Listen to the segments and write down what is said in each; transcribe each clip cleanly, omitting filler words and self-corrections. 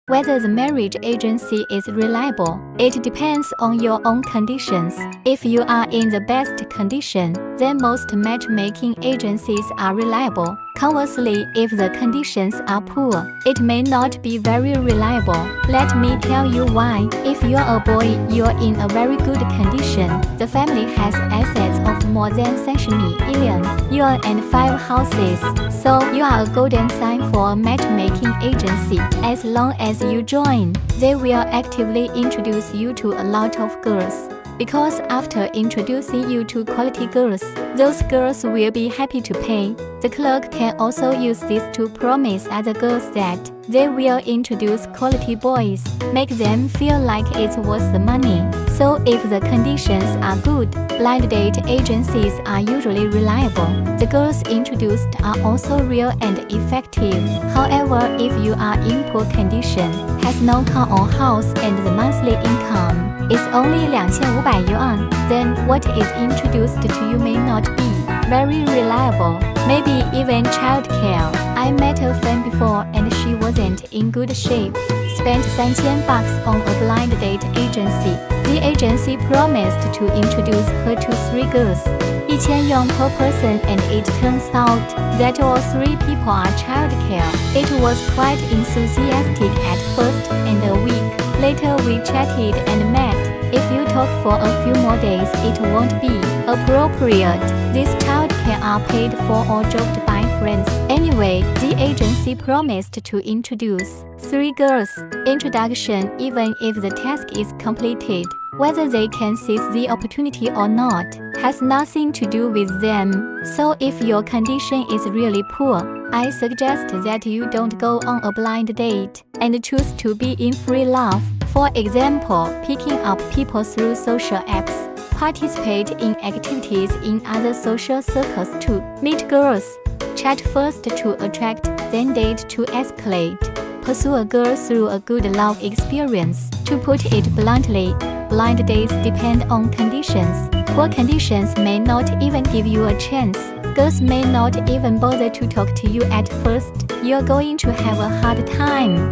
Whether the marriage agency is reliable, it depends on your own conditions. If you are in the best condition, then most matchmaking agencies are reliable. Conversely, if the conditions are poor, it may not be very reliable. Let me tell you why. If you're a boy, you're in a very good condition. The family has assets of more than 30 million yuan and 5 houses. So you are a golden sign for a matchmaking agency. As long as you join, they will actively introduce you to a lot of girls. Because after introducing you to quality girls, those girls will be happy to pay. The clerk can also use this to promise other girls that they will introduce quality boys, make them feel like it's worth the money. So if the conditions are good, blind date agencies are usually reliable. The girls introduced are also real and effective. However, if you are in poor condition, has no car or house and the monthly income is only 2,500 yuan, then what is introduced to you may not be very reliable. Maybe even childcare. I met a friend before and she wasn't in good shape. Spent 3,000 bucks on a blind date agency. The agency promised to introduce her to 3 girls. 1,000 yuan per person, and it turns out that all 3 people are childcare. It was quite enthusiastic at first, and a week later we chatted and met. If you talk for a few more days, it won't be appropriate. This childcare are paid for or dropped by friends. Anyway, the agency promised to introduce 3 girls. Introduction, even if the task is completed, whether they can seize the opportunity or not, has nothing to do with them. So if your condition is really poor, I suggest that you don't go on a blind date and choose to be in free love. For example, picking up people through social apps. Participate in activities in other social circles to meet girls. Chat first to attract, then date to escalate. Pursue a girl through a good love experience. To put it bluntly, blind dates depend on conditions. Poor conditions may not even give you a chance. Girls may not even bother to talk to you at first. You're going to have a hard time.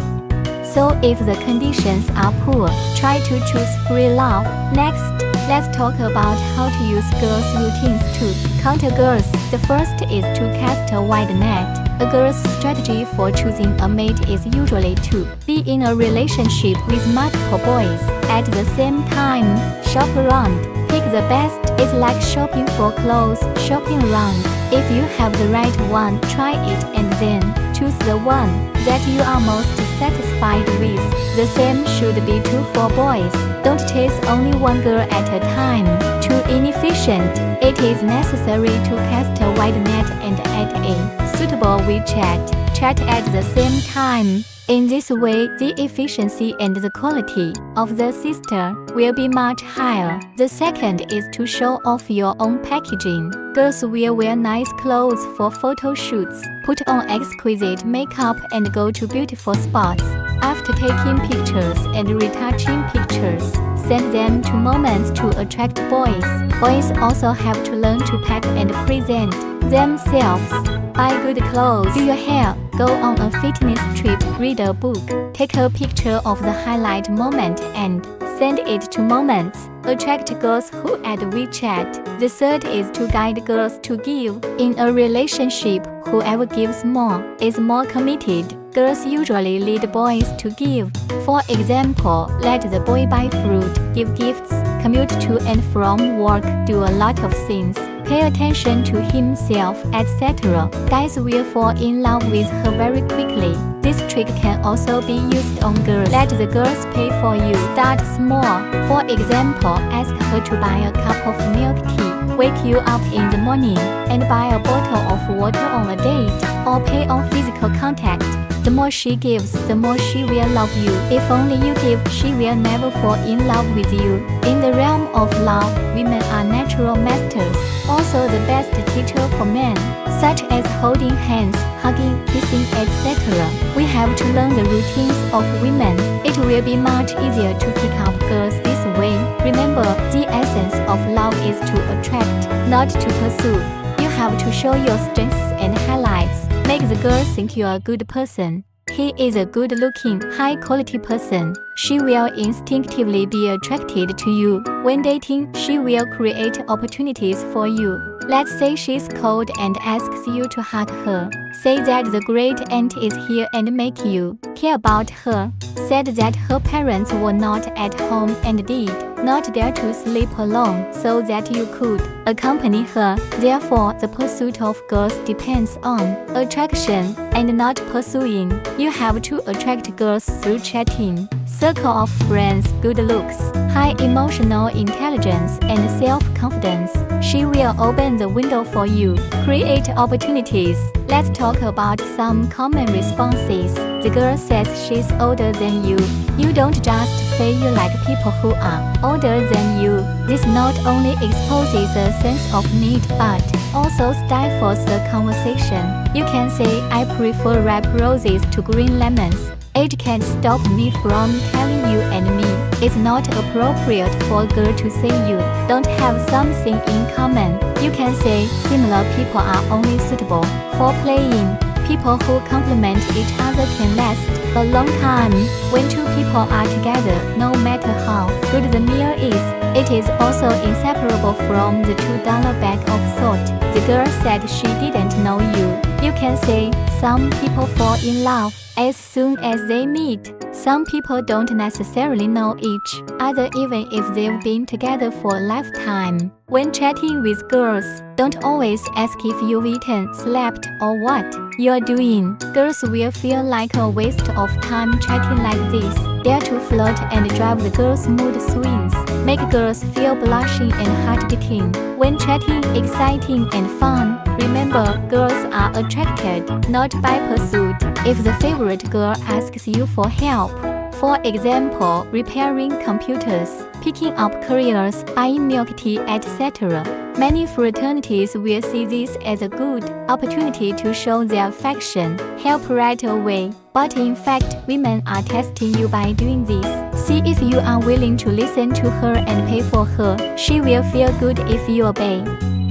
So if the conditions are poor, try to choose free love. Next, let's talk about how to use girls' routines to counter girls. The first is to cast a wide net. A girl's strategy for choosing a mate is usually to be in a relationship with multiple boys at the same time. Shop around. Pick the best. It's like shopping for clothes, shopping around. If you have the right one, try it and then choose the one that you are most satisfied with. The same should be true for boys. Don't chase only one girl at a time. Too inefficient. It is necessary to cast a wide net and add a suitable WeChat. Chat at the same time. In this way, the efficiency and the quality of the sister will be much higher. The second is to show off your own packaging. Girls will wear nice clothes for photo shoots, put on exquisite makeup and go to beautiful spots. After taking pictures and retouching pictures, send them to moments to attract boys. Boys also have to learn to pack and present themselves. Buy good clothes, do your hair, go on a fitness trip, read a book, take a picture of the highlight moment and send it to moments. Attract girls who add WeChat. The third is to guide girls to give. In a relationship, whoever gives more is more committed. Girls usually lead boys to give. For example, let the boy buy fruit, give gifts, commute to and from work, do a lot of things, pay attention to himself, etc. Guys will fall in love with her very quickly. This trick can also be used on girls. Let the girls pay for you. Start small. For example, ask her to buy a cup of milk tea, wake you up in the morning, and buy a bottle of water on a date, or pay on physical contact. The more she gives, the more she will love you. If only you give, she will never fall in love with you. In the realm of love, women are natural masters, also the best teacher for men, such as holding hands, hugging, kissing, etc. We have to learn the routines of women. It will be much easier to pick up girls this way. Remember, the essence of love is to attract, not to pursue. You have to show your strengths and highlights. Make the girl think you're a good person. he is a good-looking, high-quality person, she will instinctively be attracted to you. When dating, she will create opportunities for you. Let's say she's cold and asks you to hug her. Say that the great aunt is here and make you care about her. Said that her parents were not at home and did not dare to sleep alone so that you could accompany her. Therefore, the pursuit of girls depends on attraction and not pursuing. You have to attract girls through chatting. Circle of friends, good looks, high emotional intelligence, and self-confidence. She will open the window for you, create opportunities. Let's talk about some common responses. The girl says she's older than you. You don't just say you like people who are older than you. This not only exposes a sense of need but also stifles the conversation. You can say, I prefer ripe roses to green lemons. Age can't stop me from telling you and me. It's not appropriate for a girl to say you don't have something in common. You can say similar people are only suitable for playing. People who complement each other can last a long time. When two people are together, no matter how good the meal is, it is also inseparable from the $2 bag of salt. The girl said she didn't know you. You can say some people fall in love as soon as they meet. Some people don't necessarily know each other even if they've been together for a lifetime. When chatting with girls, don't always ask if you've eaten, slept, or what you're doing. Girls will feel like a waste of time chatting like this. Dare to flirt and drive the girls' mood swings. Make girls feel blushing and heart beating. When chatting, exciting and fun. Remember, girls are attracted, not by pursuit. If the favorite girl asks you for help, for example, repairing computers, picking up couriers, buying milk tea, etc., many fraternities will see this as a good opportunity to show their affection, help right away. But in fact, women are testing you by doing this. See if you are willing to listen to her and pay for her. She will feel good if you obey,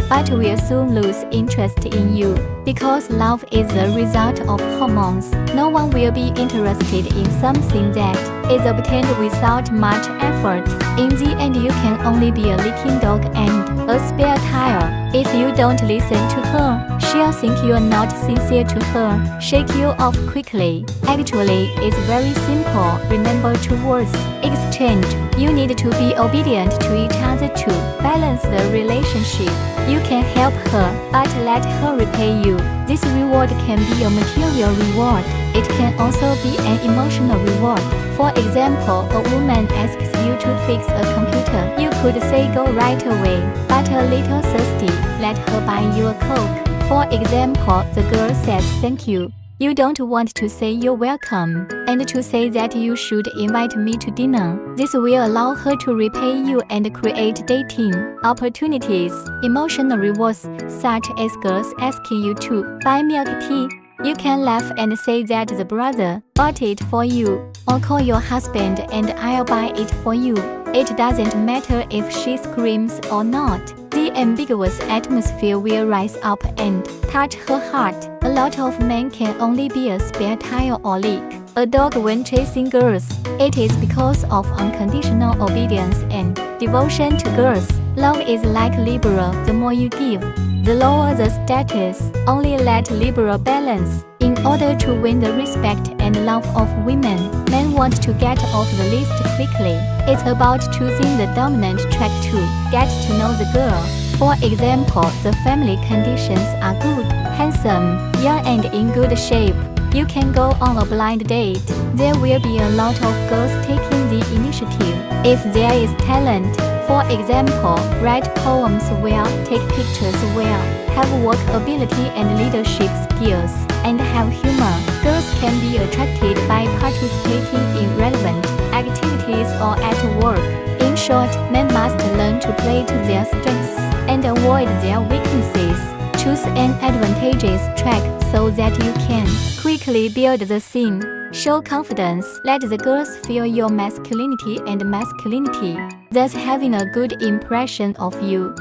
but will soon lose interest in you. Because love is the result of hormones, no one will be interested in something that is obtained without much effort. In the end, you can only be a leaking dog and a spare tire. If you don't listen to her, she'll think you're not sincere to her, shake you off quickly. Actually, it's very simple. Remember 2 words: exchange. You need to be obedient to each other to balance the relationship. You can help her, but let her repay you. This reward can be a material reward. It can also be an emotional reward. For example, a woman asks you to fix a computer. You could say go right away, but a little thirsty, let her buy you a Coke. For example, the girl says thank you. You don't want to say you're welcome, and to say that you should invite me to dinner. This will allow her to repay you and create dating opportunities. Emotional rewards, such as girls asking you to buy milk tea. You can laugh and say that the brother bought it for you, or call your husband and I'll buy it for you. It doesn't matter if she screams or not. The ambiguous atmosphere will rise up and touch her heart. A lot of men can only be a spare tire or leak a dog when chasing girls. It is because of unconditional obedience and devotion to girls. Love is like Libra. The more you give, the lower the status. Only let Libra balance. In order to win the respect and love of women, men want to get off the list quickly. It's about choosing the dominant track to get to know the girl. For example, the family conditions are good, handsome, young and in good shape. You can go on a blind date. There will be a lot of girls taking the initiative. If there is talent, for example, write poems well, take pictures well, have work ability and leadership skills, and have humor. Girls can be attracted by participating in relevant activities or at work. In short, men must learn to play to their strengths and avoid their weaknesses. Choose an advantageous track so that you can quickly build the scene. Show confidence. Let the girls feel your masculinity and masculinity, thus having a good impression of you.